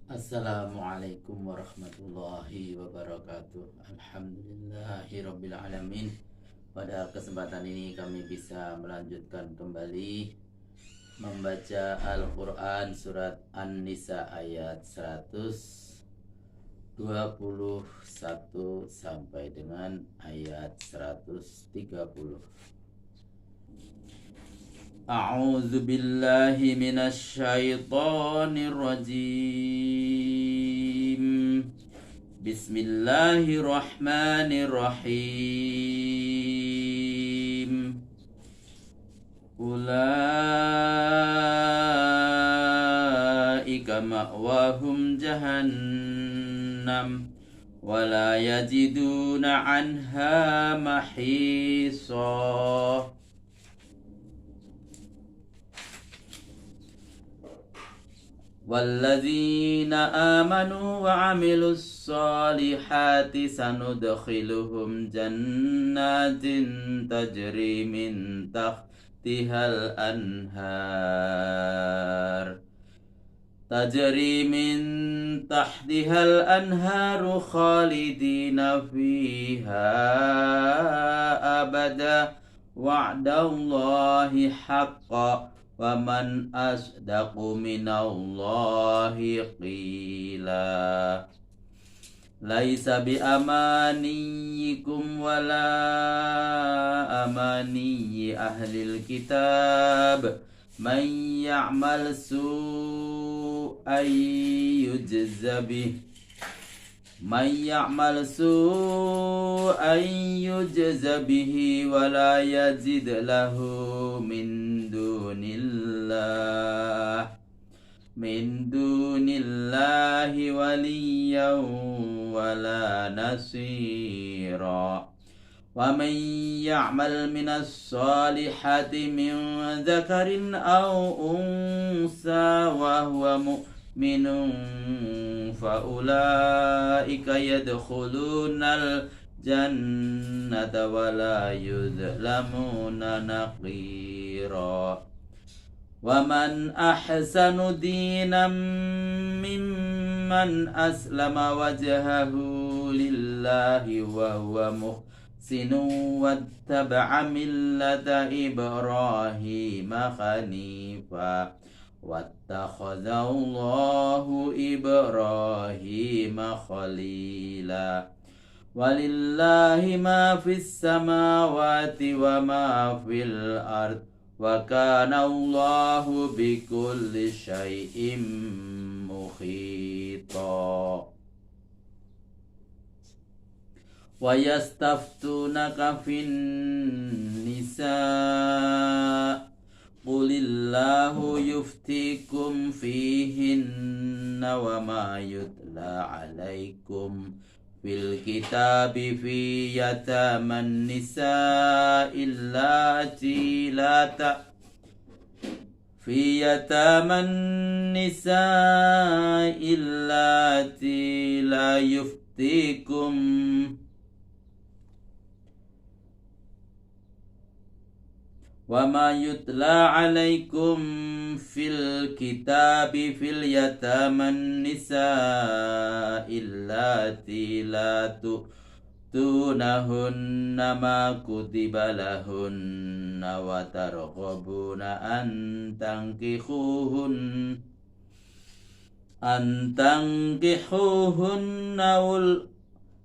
Assalamualaikum warahmatullahi wabarakatuh. Alhamdulillahirabbil alamin. Pada kesempatan ini kami bisa melanjutkan kembali membaca Al-Qur'an surat An-Nisa ayat 121 sampai dengan ayat 130. A'udzu billahi minasyaitonir rajim. Bismillahirrahmanirrahim. Ulaika ma'wahum jahannam wala yajiduna anha mahisa. والذين آمنوا وعملوا الصالحات سندخلهم جنات تجري من تحتها الأنهار خالدين فيها أبدا وعد الله حقا ومن أصدق من الله قيلا ليس بأمانيكم ولا أماني أهل الكتاب من يعمل سوءا يجز به ولا يزد له من دون الله وليا ولا نصيرا ومن يعمل من الصالحات من ذكر أو أنثى وهو مؤمن فأولئك يدخلون الجنة ولا يظلمون نقيرا ومن أحسن دينا ممن أسلم وجهه لله وهو محسن واتبع ملة إبراهيم حنيفا واتخذ الله إبراهيم خليلا ولله ما في السماوات وما في الأرض وكان الله بكل شيء محيطا ويستفتونك في النساء قل الله يفتيكم فيهن وما يتلى عليكم في الكتاب في يتامى النساء اللاتي لا يفتيكم وما يتلى عليكم في الكتاب في اليتامى النساء اللاتي لا تؤتونهن ما كتب لهن وترغبون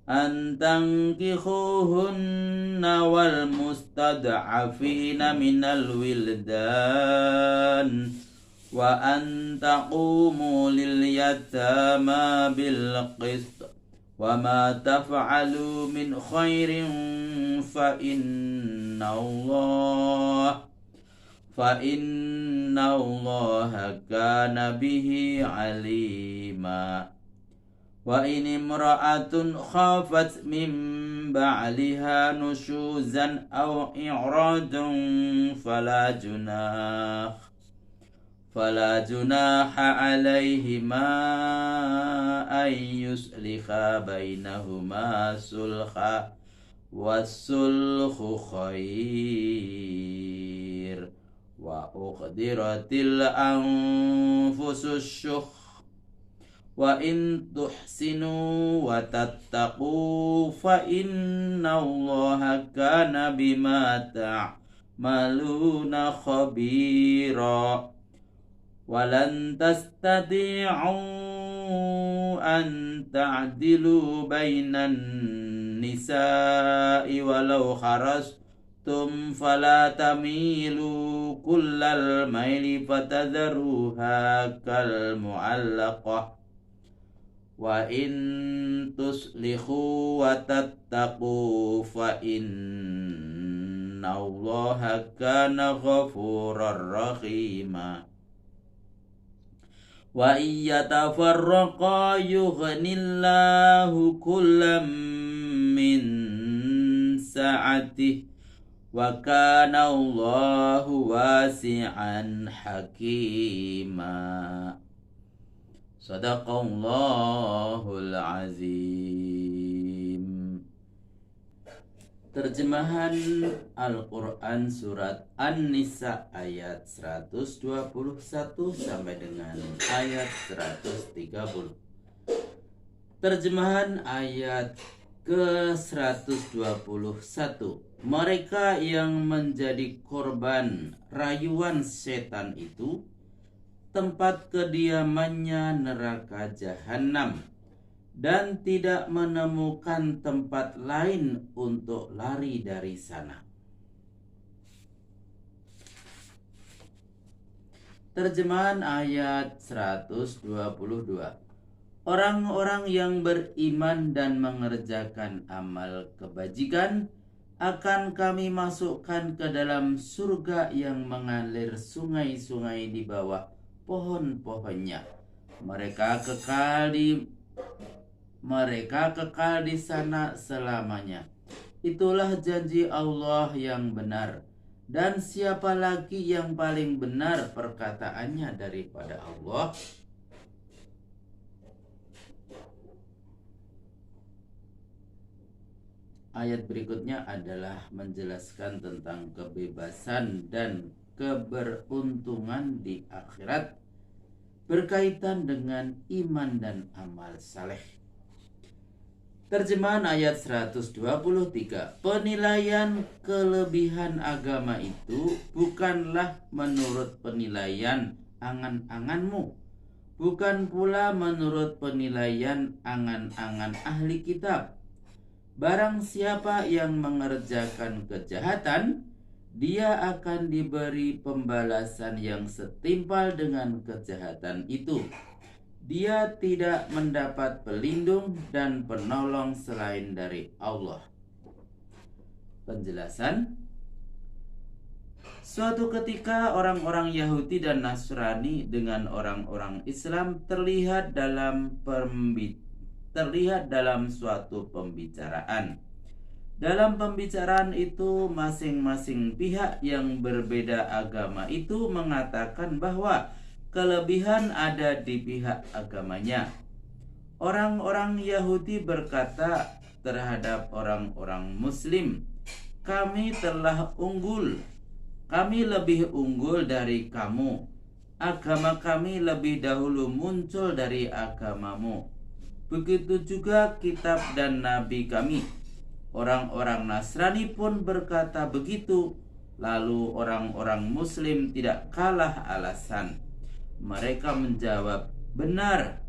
أن تنكحوهن والمستضعفين من الولدان وأن تقوموا لليتامى بالقسط وما تفعلوا من خير فإن الله كان به عليما وإن امرأة خافت من بعلها نشوزا أو إعراضا فلا جناح عليهما أن يصلحا بينهما صلحا والصلح خير وأحضرت الأنفس الشح Wa in tuhsinu wa tattaqu fa innallaha kana bima ta'maluna khabira. Walan tastati'u an ta'dilu bainan nisa'i walau kharastum fala tamilu kullal maili fatadharuha kal mu'allaqah. Wa in tuslihu wa tattaqu fa innallaha kana ghafurar rahima. Wa iyyatafarraqa yughnillahu kullam min sa'atih wa kana Allahu wasi'an hakima. Sadaqallahul azim. Terjemahan Al-Quran Surat An-Nisa ayat 121 sampai dengan ayat 130. Terjemahan ayat ke-121. Mereka yang menjadi korban rayuan setan itu tempat kediamannya neraka jahanam, dan tidak menemukan tempat lain untuk lari dari sana. Terjemahan ayat 122. Orang-orang yang beriman dan mengerjakan amal kebajikan akan kami masukkan ke dalam surga yang mengalir sungai-sungai di bawah pohon-pohonnya. Mereka kekal di sana selamanya. Itulah janji Allah yang benar. Dan siapa lagi yang paling benar perkataannya daripada Allah? Ayat berikutnya adalah menjelaskan tentang kebebasan dan keberuntungan di akhirat berkaitan dengan iman dan amal saleh. Terjemahan ayat 123. Penilaian kelebihan agama itu bukanlah menurut penilaian angan-anganmu, bukan pula menurut penilaian angan-angan ahli kitab. Barang siapa yang mengerjakan kejahatan, dia akan diberi pembalasan yang setimpal dengan kejahatan itu. Dia tidak mendapat pelindung dan penolong selain dari Allah. Penjelasan: suatu ketika orang-orang Yahudi dan Nasrani dengan orang-orang Islam terlihat dalam suatu pembicaraan. Dalam pembicaraan itu, masing-masing pihak yang berbeda agama itu mengatakan bahwa kelebihan ada di pihak agamanya. Orang-orang Yahudi berkata terhadap orang-orang Muslim, "Kami telah unggul. Kami lebih unggul dari kamu. Agama kami lebih dahulu muncul dari agamamu. Begitu juga kitab dan nabi kami." Orang-orang Nasrani pun berkata begitu. Lalu orang-orang Muslim tidak kalah alasan. Mereka menjawab, "Benar,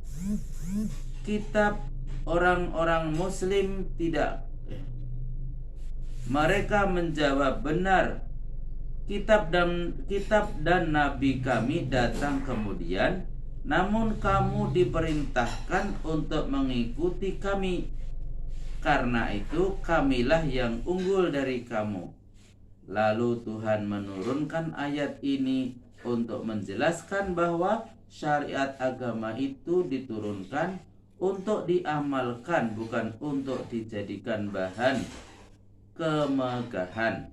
kitab orang-orang Muslim tidak." Mereka menjawab, "Benar, kitab dan nabi kami datang kemudian, namun kamu diperintahkan untuk mengikuti kami. Karena itu kamilah yang unggul dari kamu." Lalu Tuhan menurunkan ayat ini untuk menjelaskan bahwa syariat agama itu diturunkan untuk diamalkan, bukan untuk dijadikan bahan kemegahan.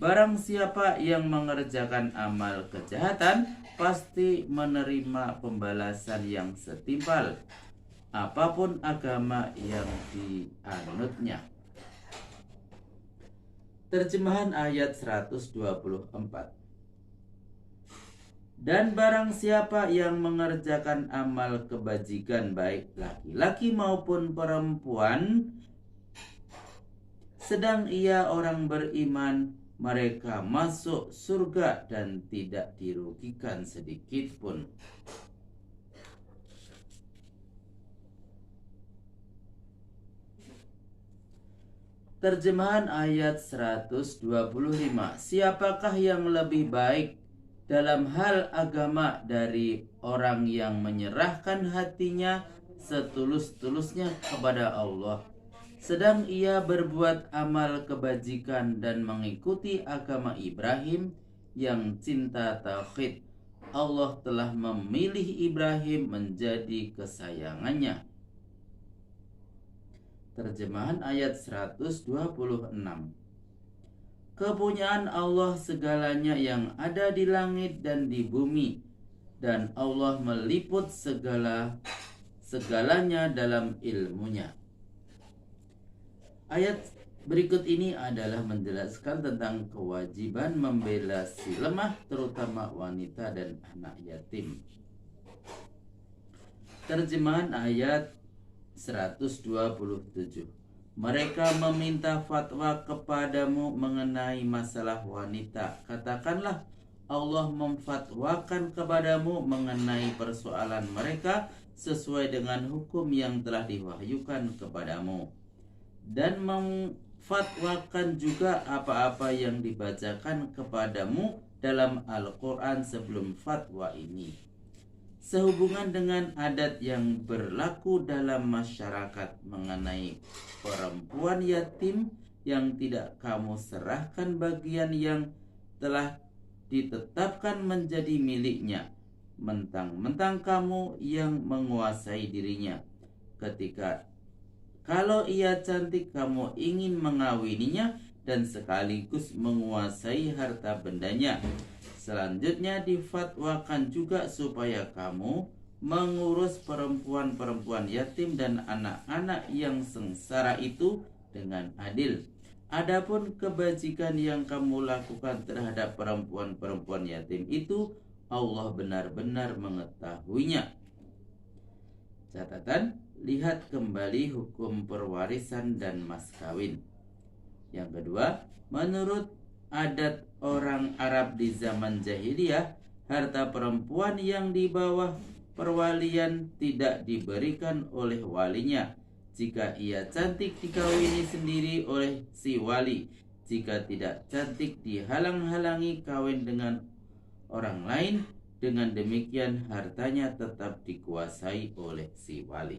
Barang siapa yang mengerjakan amal kejahatan pasti menerima pembalasan yang setimpal, apapun agama yang dianutnya. Terjemahan ayat 124. Dan barang siapa yang mengerjakan amal kebajikan, baik laki-laki maupun perempuan, sedang ia orang beriman, mereka masuk surga dan tidak dirugikan sedikit pun. Terjemahan ayat 125. Siapakah yang lebih baik dalam hal agama dari orang yang menyerahkan hatinya setulus-tulusnya kepada Allah, sedang ia berbuat amal kebajikan dan mengikuti agama Ibrahim yang cinta tauhid. Allah telah memilih Ibrahim menjadi kesayangannya. Terjemahan ayat 126. Kepunyaan Allah segalanya yang ada di langit dan di bumi, dan Allah meliput segalanya dalam ilmunya. Ayat berikut ini adalah menjelaskan tentang kewajiban membela si lemah, terutama wanita dan anak yatim. Terjemahan ayat 127. Mereka meminta fatwa kepadamu mengenai masalah wanita. Katakanlah, Allah memfatwakan kepadamu mengenai persoalan mereka sesuai dengan hukum yang telah diwahyukan kepadamu, dan memfatwakan juga apa-apa yang dibacakan kepadamu dalam Al-Quran sebelum fatwa ini, sehubungan dengan adat yang berlaku dalam masyarakat mengenai perempuan yatim yang tidak kamu serahkan bagian yang telah ditetapkan menjadi miliknya, mentang-mentang kamu yang menguasai dirinya. Kalau ia cantik, kamu ingin mengawininya dan sekaligus menguasai harta bendanya. Selanjutnya difatwakan juga supaya kamu mengurus perempuan-perempuan yatim dan anak-anak yang sengsara itu dengan adil. Adapun kebajikan yang kamu lakukan terhadap perempuan-perempuan yatim itu, Allah benar-benar mengetahuinya. Catatan, lihat kembali hukum perwarisan dan mas kawin. Yang kedua, menurut adat orang Arab di zaman jahiliyah, harta perempuan yang di bawah perwalian tidak diberikan oleh walinya. Jika ia cantik, dikawini sendiri oleh si wali. Jika tidak cantik, dihalang-halangi kawin dengan orang lain. Dengan demikian hartanya tetap dikuasai oleh si wali.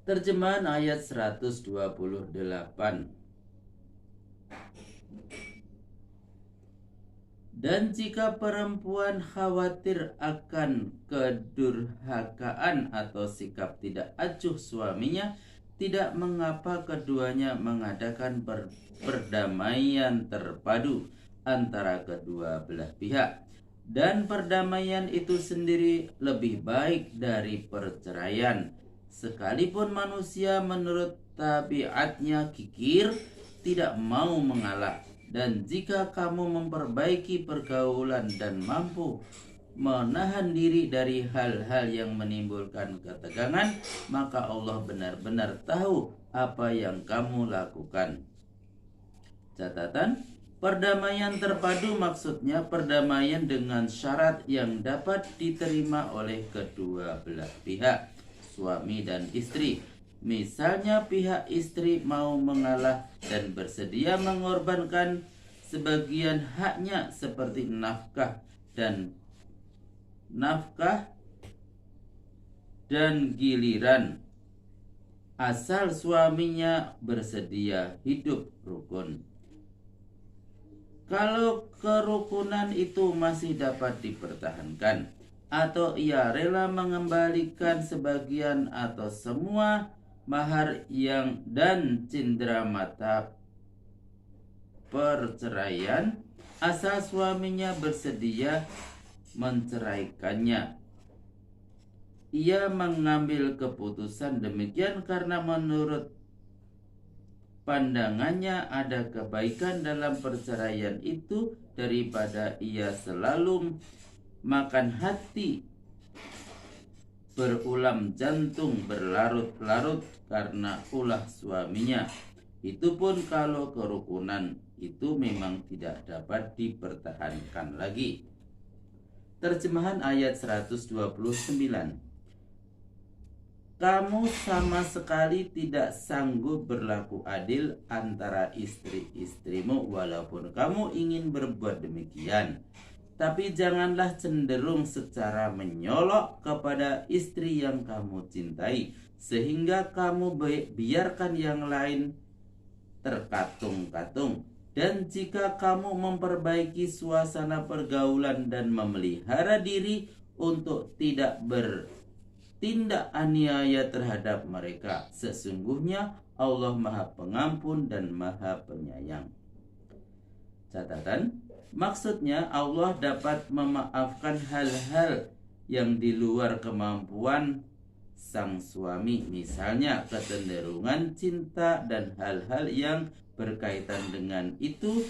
Terjemahan ayat 128. Dan jika perempuan khawatir akan kedurhakaan atau sikap tidak acuh suaminya, tidak mengapa keduanya mengadakan perdamaian terpadu antara kedua belah pihak. Dan perdamaian itu sendiri lebih baik dari perceraian. Sekalipun manusia menurut tabiatnya kikir, tidak mau mengalah. Dan jika kamu memperbaiki pergaulan dan mampu menahan diri dari hal-hal yang menimbulkan ketegangan, maka Allah benar-benar tahu apa yang kamu lakukan. Catatan, perdamaian terpadu maksudnya perdamaian dengan syarat yang dapat diterima oleh kedua belah pihak, suami dan istri. Misalnya pihak istri mau mengalah dan bersedia mengorbankan sebagian haknya seperti nafkah dan giliran, asal suaminya bersedia hidup rukun. Kalau kerukunan itu masih dapat dipertahankan, atau ia rela mengembalikan sebagian atau semua mahar yang dan cenderamata perceraian, asal suaminya bersedia menceraikannya. Ia mengambil keputusan demikian karena menurut pandangannya ada kebaikan dalam perceraian itu daripada ia selalu makan hati, berulam jantung berlarut-larut karena ulah suaminya. Itu pun kalau kerukunan itu memang tidak dapat dipertahankan lagi. Terjemahan ayat 129. Kamu sama sekali tidak sanggup berlaku adil antara istri-istrimu walaupun kamu ingin berbuat demikian. Tapi janganlah cenderung secara menyolok kepada istri yang kamu cintai, sehingga kamu biarkan yang lain terkatung-katung. Dan jika kamu memperbaiki suasana pergaulan dan memelihara diri untuk tidak bertindak aniaya terhadap mereka, sesungguhnya Allah Maha Pengampun dan Maha Penyayang. Catatan, maksudnya Allah dapat memaafkan hal-hal yang di luar kemampuan sang suami, misalnya kecenderungan cinta dan hal-hal yang berkaitan dengan itu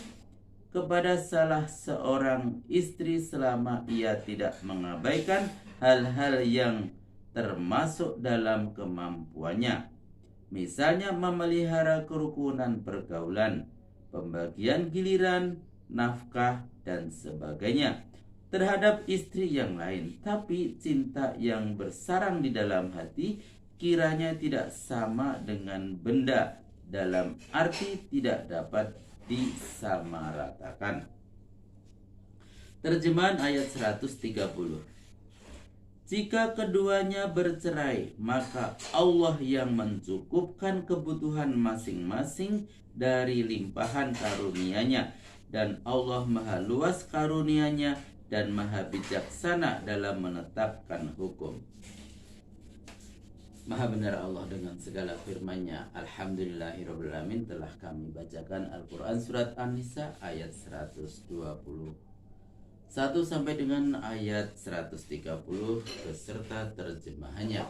kepada salah seorang istri selama ia tidak mengabaikan hal-hal yang termasuk dalam kemampuannya, misalnya memelihara kerukunan pergaulan, pembagian giliran, nafkah, dan sebagainya terhadap istri yang lain. Tapi cinta yang bersarang di dalam hati kiranya tidak sama dengan benda, dalam arti tidak dapat disamaratakan. Terjemahan ayat 130. Jika keduanya bercerai, maka Allah yang mencukupkan kebutuhan masing-masing dari limpahan karunia-Nya, dan Allah Maha luas karunia-Nya dan Maha bijaksana dalam menetapkan hukum. Maha benar Allah dengan segala firman-Nya. Alhamdulillahirrabbilalamin. Telah kami bacakan Al-Quran Surat An-Nisa ayat 121 sampai dengan ayat 130 beserta terjemahannya.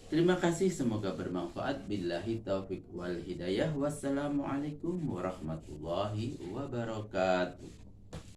Terima kasih, semoga bermanfaat. Billahi taufiq wal hidayah. Wassalamualaikum warahmatullahi wabarakatuh.